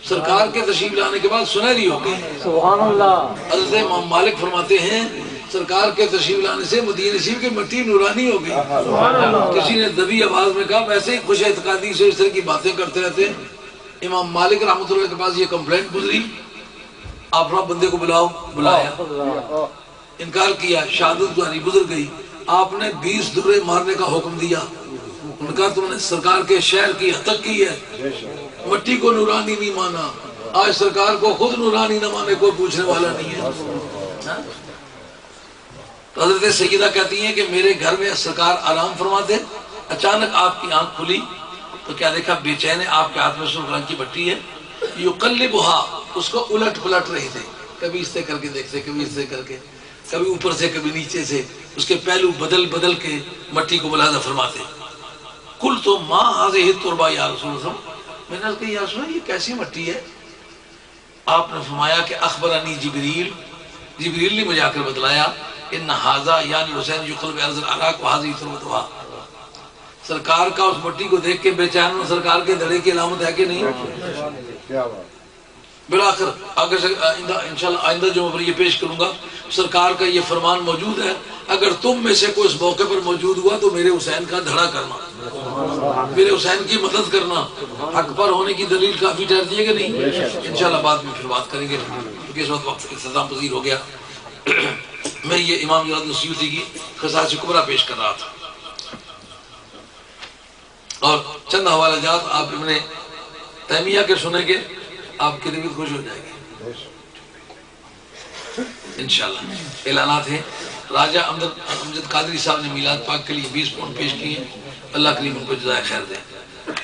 سرکار کے تشریف لانے کے بعد سنہری ہو گئی۔ سبحان اللہ۔ حضرت امام مالک فرماتے ہیں سرکار کے تشریف لانے سے مدینہ شریف کی مٹی نورانی ہو گئی۔ کسی نے دبی آواز میں کہا ویسے ہی خوش اعتقادی سے اس طرح کی باتیں کرتے رہتے ہیں۔ امام مالک رحمۃ اللہ کے پاس یہ کمپلینٹ گزری، آپ رب بندے کو بلاؤ، بلایا، انکار کیا، شہادت گزاری گزر گئی، آپ نے 20 درے مارنے کا حکم دیا، انہوں نے کہا تم نے سرکار کے شہر کی حتک کی ہے، مٹی کو نورانی نہیں مانا، آج سرکار کو خود نورانی نہ مانے کوئی پوچھنے والا نہیں ہے۔ تو حضرت سیدہ کہتی ہیں کہ میرے گھر میں سرکار آرام فرماتے، اچانک آپ کی آنکھ کھلی تو کیا دیکھا، بے چین ہے، آپ کے ہاتھ میں سرخ رنگ کی مٹی ہے، یقلبها، اس کو الٹ پلٹ رہے تھے، کبھی اس سے کر کے دیکھتے، کبھی اس سے کر کے، کبھی اوپر سے کبھی نیچے سے، اس کے پہلو بدل بدل کے مٹی کو ملاحظہ فرماتے۔ قلت ما هذه التربہ یا رسول اللہ، میں نے کہا یا رسول اللہ یہ کیسی مٹی ہے؟ آپ نے فرمایا کہ اخبرنی جبریل، جبریل نے مجھے آ کر بتلایا ان ھذا یعنی حسین یقلب ارض العراق وهذه تربتها، سرکار کا اس مٹی کو دیکھ کے بے چین ہوں، سرکار کے دھڑے کی علامت ہے کہ نہیں؟ بلاخر آگے سے انشاءاللہ آئندہ جو میں یہ پیش کروں گا، سرکار کا یہ فرمان موجود ہے، اگر تم میں سے کوئی اس موقع پر موجود ہوا تو میرے حسین کا دھڑا کرنا، میرے حسین کی مدد کرنا، حق پر ہونے کی دلیل کافی ٹھہرتی ہے کہ نہیں؟ انشاءاللہ بعد میں پھر بات کریں گے، کیونکہ اس وقت اختتام پذیر ہو گیا۔ میں یہ امام جلال السیوطی کی خصائص کبریٰ پیش کر رہا تھا، اور چند حوالہ جات آپ ابن تیمیہ کے سنیں گے، آپ کی طبیعت خوش ہو جائے گی۔ انشاءاللہ۔ اعلانات ہیں، راجہ امجد قادری صاحب نے میلاد پاک کے لیے 20 پاؤنڈ پیش کیے ہیں، اللہ کریم ان کو جزائے خیر دے۔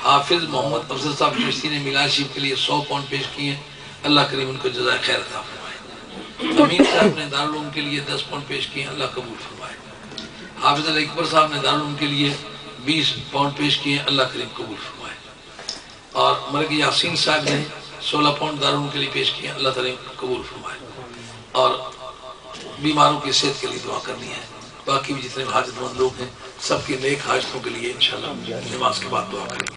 حافظ محمد افضل صاحب چشتی نے میلاد شریف کے لیے 100 پاؤنڈ پیش کیے ہیں، اللہ کریم ان کو جزائے خیر عطا فرمائے۔ امین صاحب نے دارالعلوم کے لیے 10 پاؤنڈ پیش کیے ہیں، اللہ قبول فرمائے۔ حافظ علی اکبر صاحب نے دارالعلوم کے لیے 20 پاؤنڈ پیش کیے ہیں، اللہ کریم قبول فرمائے۔ اور ملک یاسین صاحب نے 16 پاؤنڈ دارالعلوم کے لیے پیش کیے ہیں، اللہ تعالیٰ قبول فرمائے۔ اور بیماروں کی صحت کے لیے دعا کرنی ہے، باقی بھی جتنے حاجت مند لوگ ہیں سب کی نیک حاجتوں کے لیے انشاءاللہ نماز کے بعد دعا کریں گے۔